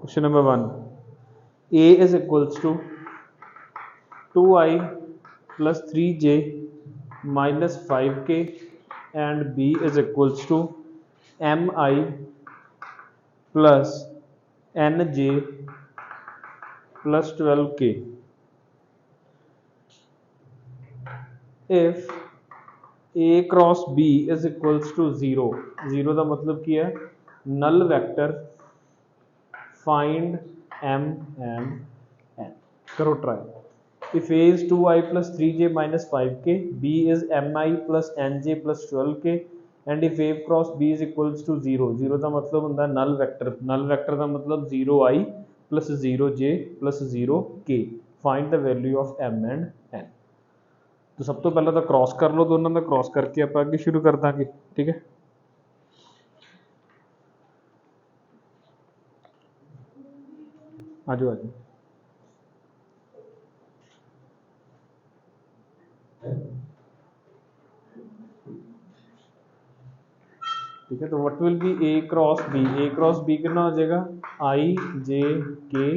Question number 1. A is equals to 2i plus 3j minus 5k and B is equals to mi plus nj plus 12k. If A cross B is equals to 0, 0 का मतलब क्या है? Null vector. Find m and n. करो try. If A is 2i plus 3j minus 5k, B is mi plus nj plus 12k, and if A cross B is equals to 0, 0 का मतलब होता है null vector. Null vector का मतलब 0i plus 0j plus 0k. Find the value of m and n. तो सब तो पहले तो क्रॉस कर लो, दोनों का क्रॉस करके आप आगे शुरू कर देंगे. ठीक है, आ जाओ आ जाओ. ठीक है, तो what will be A cross B? A cross B कितना हो जाएगा? आई जे के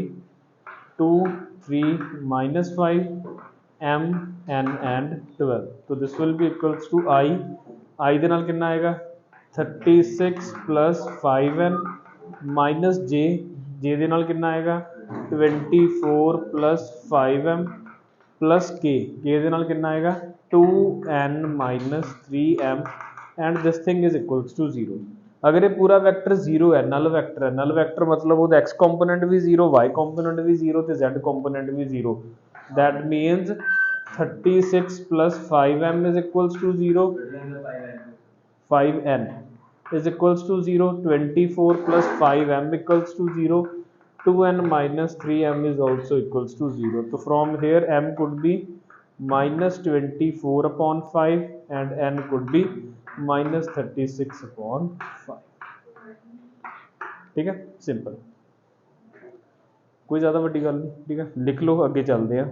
2 3 माइनस 5 एम एन एंड 12. तो this will be equals to आई दे नाल कितना आएगा? 36 प्लस 5n माइनस जे दे नाल कितना आएगा? 24 प्लस 5m प्लस के दे नाल कितना आएगा? 2n minus 3m and this thing is equals to 0. अगर ये पूरा वेक्टर 0 है, नल वेक्टर है, नल वेक्टर मतलब वो x कंपोनेंट भी 0, y कंपोनेंट भी 0 ते z कंपोनेंट भी 0. That means 36 plus 5m is equals to 0, 5n is equals to 0, 24 plus 5m equals to 0, 2n minus 3m is also equals to 0. So from here m could be minus 24 upon 5 and n could be minus 36 upon 5. ठीक है, simple, कोई ज़्यादा बड़ी गल नहीं. ठीक है, लिख लो, अगे चलते हैं.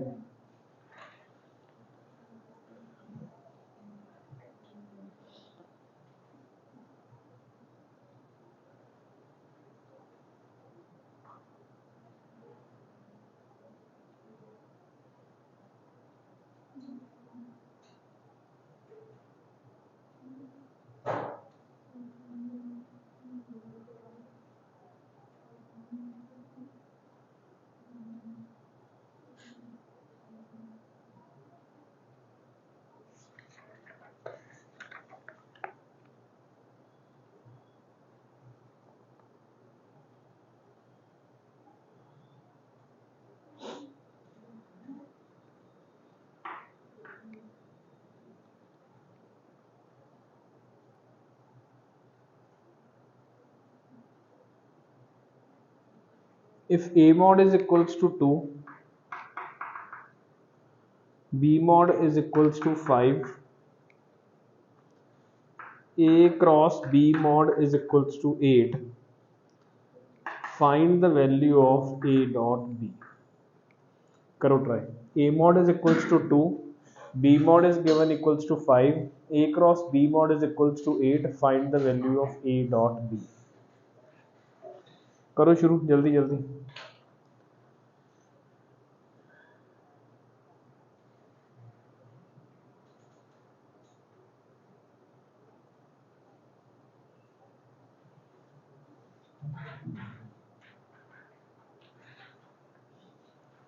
If A mod is equals to 2, B mod is equals to 5, A cross B mod is equals to 8, find the value of A dot B. करो try. A mod is equals to 2, B mod is given equals to 5, A cross B mod is equals to 8, find the value of A dot B. करो शुरू जल्दी जल्दी.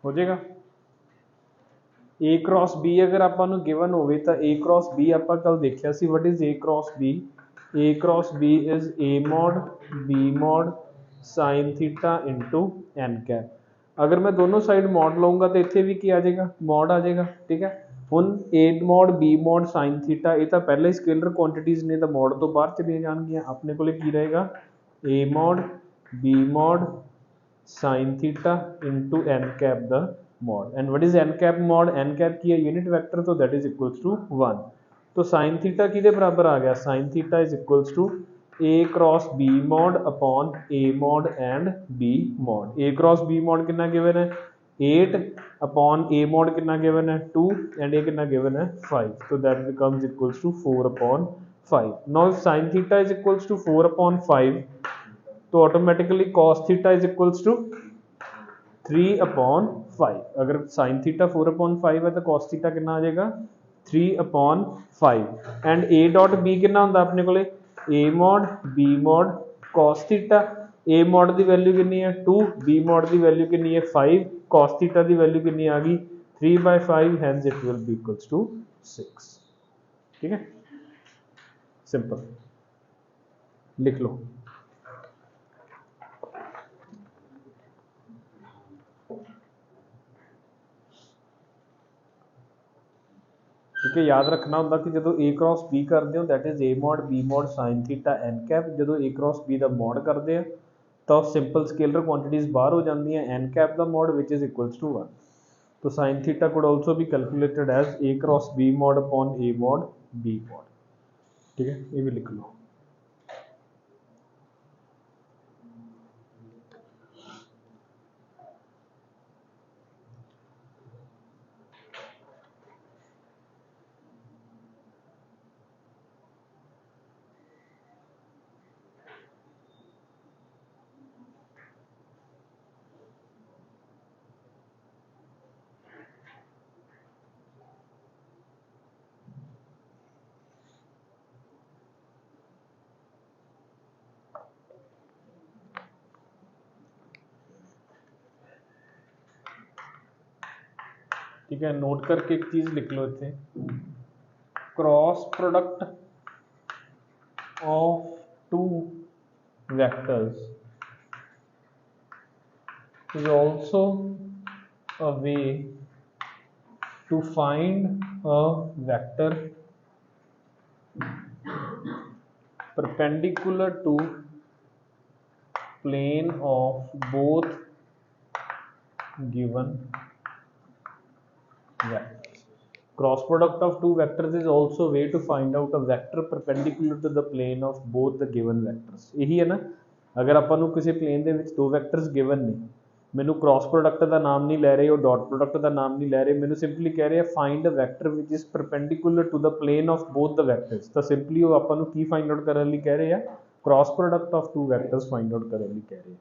हो जाएगा. A cross B अगर ਆਪਾਂ ਨੂੰ गिवन ਹੋਵੇ ਤਾਂ A क्रॉस B ਆਪਾਂ ਕੱਲ ਦੇਖਿਆ ਸੀ. What is A cross B? A cross B is A mod B mod sin theta into n cap. अगर मैं दोनों साइड मॉड लाऊंगा तो ਇੱਥੇ ਵੀ ਕੀ ਆ ਜਾਏਗਾ? मॉड आ जाएगा. ठीक है, ਹੁਣ A mod B mod sin theta ਇਹ ਤਾਂ ਪਹਿਲਾਂ ਹੀ ਸਕੇਲਰ ਕੁਆਂਟੀਟੀਜ਼ ਨੇ ਤਾਂ ਮੋਡ ਤੋਂ ਬਾਹਰ ਚਲੀਆਂ ਜਾਣਗੀਆਂ. ਆਪਣੇ ਕੋਲੇ ਕੀ ਰਹੇਗਾ? A mod B mod sin theta into n cap the mod. and what is n cap mod? n cap की है यूनिट वेक्टर, तो that is equals to 1. तो sin थीटा किधे बराबर आ गया? sin theta is equals to a cross b mod upon a mod and b mod. a cross b mod कितना given है? 8 upon a mod कितना given है? 2 and a कितना given है? 5. so that becomes equals to 4 upon 5. now if sin theta is equals to 4 upon 5, तो automatically cos theta is equals to 3/5। अगर sin theta 4/5 है तो cos थीटा कितना आ जाएगा 3/5 एंड a डॉट b कितना होंदा अपने कोले a mod b mod cos theta a mod की वैल्यू कितनी है 2 b mod की वैल्यू कितनी है 5 cos थीटा की वैल्यू कितनी आ गई 3/5 hence it will be equals to 6। ठीक है सिंपल लिख लो। ठीक है याद रखना होंदा कि जो a क्रॉस b करते हो that is a mod b mod sin theta n cap जो a क्रॉस b का mod करते हैं तो सिंपल स्केलर क्वांटिटीज बाहर हो जाती हैं n कैप का mod which is equals to 1। तो sin theta could also be calculated as a cross b mod upon a mod b mod। ठीक है ये भी लिख लो। ठीक है नोट करके एक चीज लिख लो इतने cross product of two vectors is also a way to find a vector perpendicular to plane of both given vectors। Cross product of two vectors is also a way to find out a vector perpendicular to the plane of both the given vectors। यही है ना अगर अपन किसी plane ਦੇ ਵਿੱਚ ਦੋ vectors given ਨੇ ਮੈਨੂੰ ਕ੍ਰਾਸ ਪ੍ਰੋਡਕਟ ਦਾ ਨਾਮ ਨਹੀਂ ਲੈ ਰਹੇ ਉਹ ਡਾਟ ਪ੍ਰੋਡਕਟ ਦਾ ਨਾਮ ਨਹੀਂ ਲੈ ਰਹੇ ਮੈਨੂੰ ਸਿੰਪਲੀ ਕਹਿ ਰਹੇ ਆ find a vector which is perpendicular to the plane of both the vectors ਤਾਂ ਸਿੰਪਲੀ ਉਹ ਆਪਾਂ ਨੂੰ ਕੀ ਫਾਈਂਡ ਆਊਟ ਕਰਨ ਲਈ ਕਹਿ ਰਹੇ ਆ cross product of two vectors find out ਕਰਨ ਲਈ ਕਹਿ ਰਹੇ ਆ।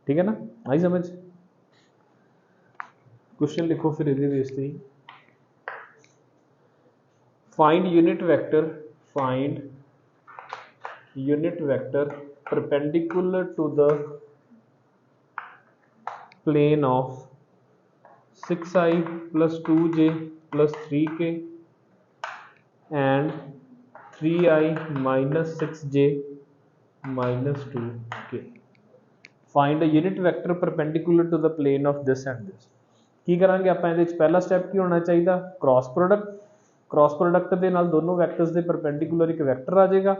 ठीक है ना आई समझ। क्वेश्चन लिखो फिर ਇਹਦੇ ਬੇਸ ਤੇ find unit vector perpendicular to the plane of 6i plus 2j plus 3k and 3i minus 6j minus 2k। find a unit vector perpendicular to the plane of this and this। ਕੀ ਕਰਾਂਗੇ ਆਪਾਂ ਇਹਦੇ ਵਿੱਚ ਪਹਿਲਾ step ਕੀ ਹੋਣਾ ਚਾਹੀਦਾ cross product ਦੇ ਨਾਲ ਦੋਨੋਂ ਵੈਕਟਰਸ ਦੇ ਪਰਪੈਂਡੀਕੂਲਰ ਇੱਕ ਵੈਕਟਰ ਆ ਜਾਏਗਾ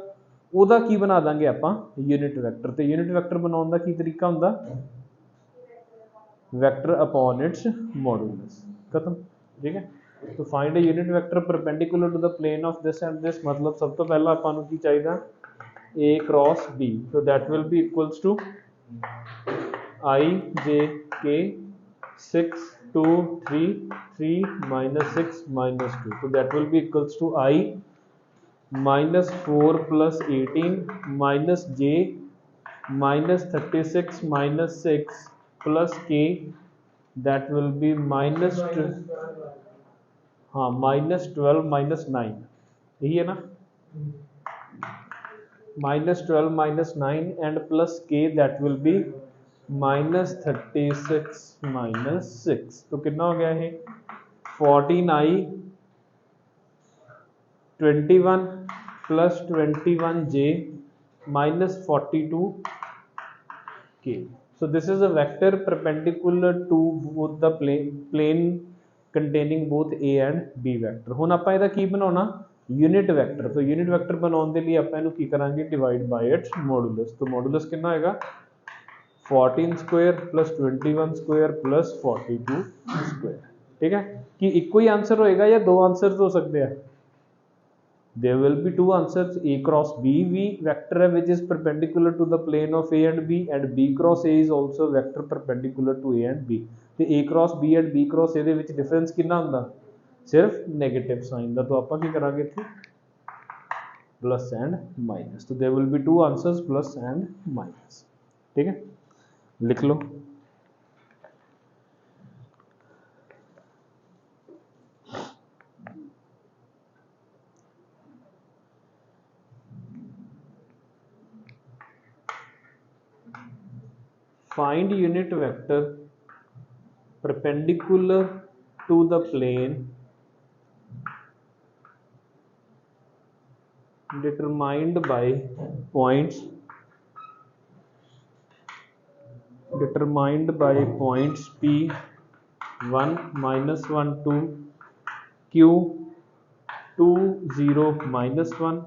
ਉਹਦਾ ਕੀ ਬਣਾ ਦਾਂਗੇ ਆਪਾਂ ਯੂਨਿਟ ਵੈਕਟਰ ਤੇ ਯੂਨਿਟ ਵੈਕਟਰ ਬਣਾਉਣ ਦਾ ਕੀ ਤਰੀਕਾ ਹੁੰਦਾ ਵੈਕਟਰ ਅਪਨ ਇਟਸ ਮੋਡੂਲਸ ਖਤਮ। ਠੀਕ ਹੈ तो find a unit vector perpendicular to the plane of this and this मतलब सब तो पहला ਆਪਾਂ ਨੂੰ ਕੀ ਚਾਹੀਦਾ a cross b so that will be equals to I j k 6 2 3 3 minus 6 minus 2 so that will be equals to I minus 4 plus 18 minus j minus 36 minus 6 plus k that will be minus हाँ minus 12 minus 9 यही है ना minus 12 minus 9 and plus k that will be minus 36 minus 6 तो कितना हो गया है 14i 21 plus 21j minus 42k so this is a vector perpendicular to both the plane containing both a and b vector ਹੁਣ ਆਪਾਂ ਇਹਦਾ ਕੀ ਬਣਾਉਣਾ unit vector तो यूनिट वैक्टर बनाने के लिए ਆਪਾਂ ਇਹਨੂੰ ਕੀ ਕਰਾਂਗੇ डिवाइड बाय इट्स मॉडुलस तो मॉडुलस कितना होएगा 14 square plus 21 square plus 42 square. ठीक है कि इको ही आंसर होएगा या दो आंसर्स हो सकते हैं there will be two answers a cross b v vector है which is perpendicular to the plane of a and b cross a is also vector perpendicular to a and b ਤੇ a cross b and b cross a ਦੇ ਵਿੱਚ difference ਕਿੰਨਾ ਹੁੰਦਾ ਸਿਰਫ negative sign ਦਾ तो ਆਪਾਂ ਕੀ ਕਰਾਂਗੇ ਇੱਥੇ प्लस एंड माइनस, तो there will be two answers plus and minus. ठीक है, लिख लो। Find unit vector perpendicular to the plane determined by points P1 -1 2 Q2 0 -1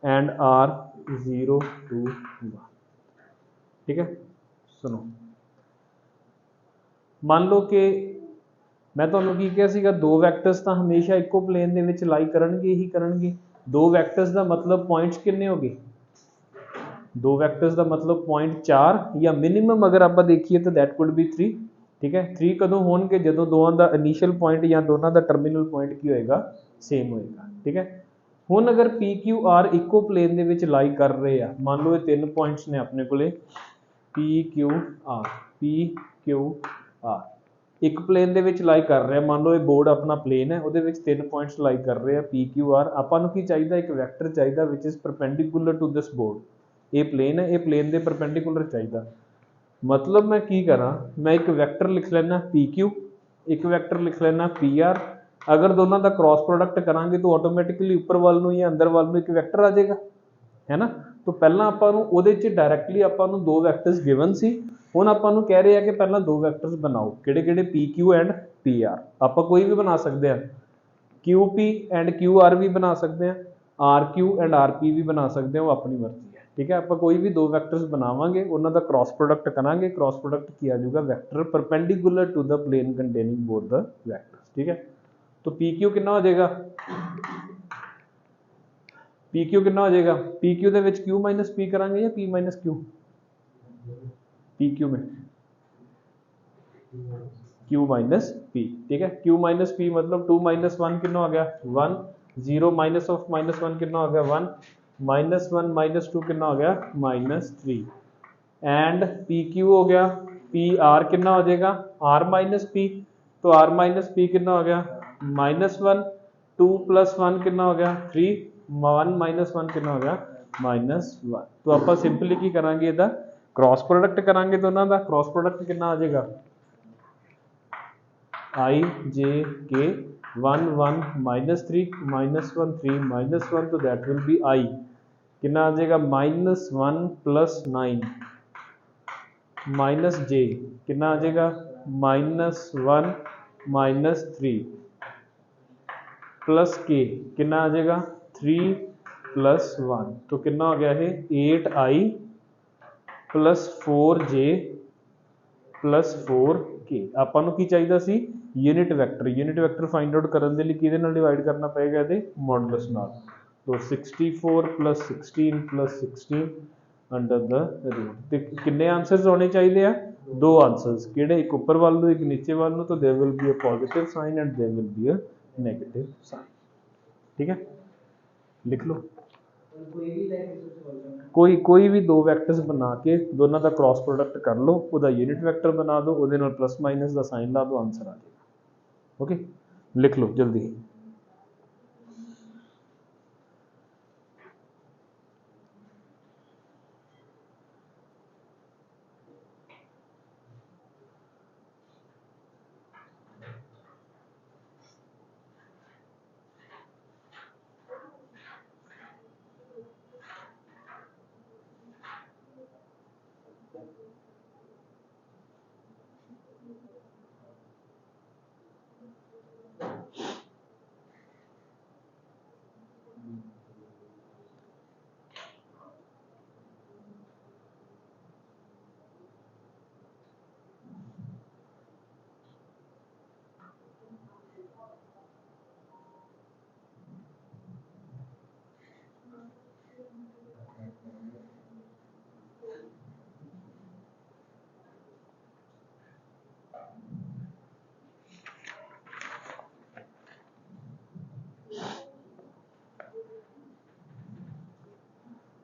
and R0 2 1। ठीक है, सुनो, मान लो कि मैं ਤੁਹਾਨੂੰ ਕੀ ਕਿਹਾ ਸੀਗਾ, ਦੋ ਵੈਕਟਰਸ ਤਾਂ ਹਮੇਸ਼ਾ ਇੱਕੋ ਪਲੇਨ ਦੇ ਵਿੱਚ ਲਾਈ ਕਰਨਗੇ ਹੀ ਕਰਨਗੇ। ਦੋ ਵੈਕਟਰਸ ਦਾ ਮਤਲਬ ਪੁਆਇੰਟਸ ਕਿੰਨੇ ਹੋ ਗਏ, ਦੋ ਵੈਕਟਰਸ ਦਾ ਮਤਲਬ ਪੁਆਇੰਟ 4 ਜਾਂ ਮਿਨੀਮਮ ਅਗਰ ਆਪਾਂ ਦੇਖੀਏ ਤਾਂ ਦੈਟ ਕੁਡ ਬੀ 3। ਠੀਕ ਹੈ, 3 ਕਦੋਂ ਹੋਣਗੇ, ਜਦੋਂ ਦੋਵਾਂ ਦਾ ਇਨੀਸ਼ੀਅਲ ਪੁਆਇੰਟ ਜਾਂ ਦੋਨਾਂ ਦਾ ਟਰਮੀਨਲ ਪੁਆਇੰਟ ਕੀ ਹੋਏਗਾ, ਸੇਮ ਹੋਏਗਾ। ਠੀਕ ਹੈ, ਹੁਣ ਅਗਰ ਪੀ ਕਿਊ ਆਰ ਇੱਕੋ ਪਲੇਨ ਦੇ ਵਿੱਚ ਲਾਈ ਕਰ ਰਹੇ ਆ, ਮੰਨ ਲਓ ਇਹ ਤਿੰਨ ਪੁਆਇੰਟਸ ਨੇ ਆਪਣੇ ਕੋਲੇ ਪੀ ਕਿਊ ਆਰ ਇੱਕ ਪਲੇਨ ਦੇ ਵਿੱਚ ਲਾਈ ਕਰ ਰਿਹਾ, ਮੰਨ ਲਓ ਇਹ ਬੋਰਡ ਆਪਣਾ ਪਲੇਨ ਹੈ, ਉਹਦੇ ਵਿੱਚ ਤਿੰਨ ਪੁਆਇੰਟਸ ਲਾਈ ਕਰ ਰਹੇ ਆ ਪੀ ਕਿਊ ਆਰ। ਆਪਾਂ ਨੂੰ ਕੀ ਚਾਹੀਦਾ, ਇੱਕ ਵੈਕਟਰ ਚਾਹੀਦਾ which is perpendicular to this board. ਇਹ ਪਲੇਨ ਹੈ, ਇਹ ਪਲੇਨ ਦੇ ਪਰਪੈਂਡੀਕੂਲਰ ਚਾਹੀਦਾ। मतलब मैं की करा, मैं एक वैक्टर लिख लेना पी क्यू, एक वैक्टर लिख लेना पी आर। अगर दोनों का क्रॉस प्रोडक्ट करांगे तो ऑटोमैटिकली उपर वाल नूं या अंदर वाल नूं एक वैक्टर आ जाएगा, है ना। तो पहला आपां नूं उहदे च डायरैक्टली आपां नूं दो वैक्टर्स गिवन सी, हुण आपां नूं कह रहे हैं कि पहला दो वैक्टर्स बनाओ, किहड़े-किहड़े P Q and P R. आपां कोई भी बना सकते हैं, Q P and Q R भी बना सकते हैं, R Q and R P भी बना सकते हैं, वो अपनी मर्जी। ठीक है, आप कोई भी दो वैक्टर्स बनावांगे, उन्हों का क्रॉस प्रोडक्ट करांगे, क्रॉस प्रोडक्ट किया जाएगा vector perpendicular to the plane containing both the vectors. ठीक है, तो पी क्यू कितना हो जाएगा, पी क्यू कितना हो जाएगा, पी क्यू दे विच क्यू माइनस पी करांगे या P minus Q, P Q में क्यू माइनस पी। ठीक है, क्यू माइनस पी मतलब 2 - 1 कितना हो गया 1, 0 माइनस ऑफ -1 कितना हो गया 1, -1 -2 कितना हो गया -3 एंड पी क्यू हो गया, पी आर कितना हो जाएगा आर माइनस पी, तो आर माइनस पी कितना हो गया -1, 2 + 1 कितना हो गया 3, 1 - 1 कितना हो गया -1। तो आप सिंपली की करांगे, इहदा क्रॉस प्रोडक्ट करांगे, दोनों का क्रॉस प्रोडक्ट कितना आ जाएगा I J K 1 1 -3 -1 3 -1, तो दैट विल बी I कितना आ जाएगा -1 + 9 माइनस J कितना आ जाएगा -1 -3 प्लस K कितना आ जाएगा 3 + 1, तो कितना हो गया है 8I + 4J + 4K। ਆਪਾਂ ਨੂੰ ਕੀ ਚਾਹੀਦਾ ਸੀ unit vector, unit vector find out करने के लिए किहदे नाल डिवाइड करना पएगा, इहदे मॉडुलस नाल। तो 64 + 16 + 16 अंडर द रूट, ते कितने आंसर्स होने चाहिए हैं, दो आंसर्स, किहड़े एक ऊपर वाल नूं एक नीचे वाल नूं, तो there will be a positive sign and there will be a negative sign. ठीक है, लिख लो। कोई भी दो वैक्टर्स बना के दोनों का क्रॉस प्रोडक्ट कर लो, उसका यूनिट वैक्टर बना दो, उसदे नाल प्लस माइनस का साइन ला दो, आंसर आ जाएगा। ओके, लिख लो जल्दी।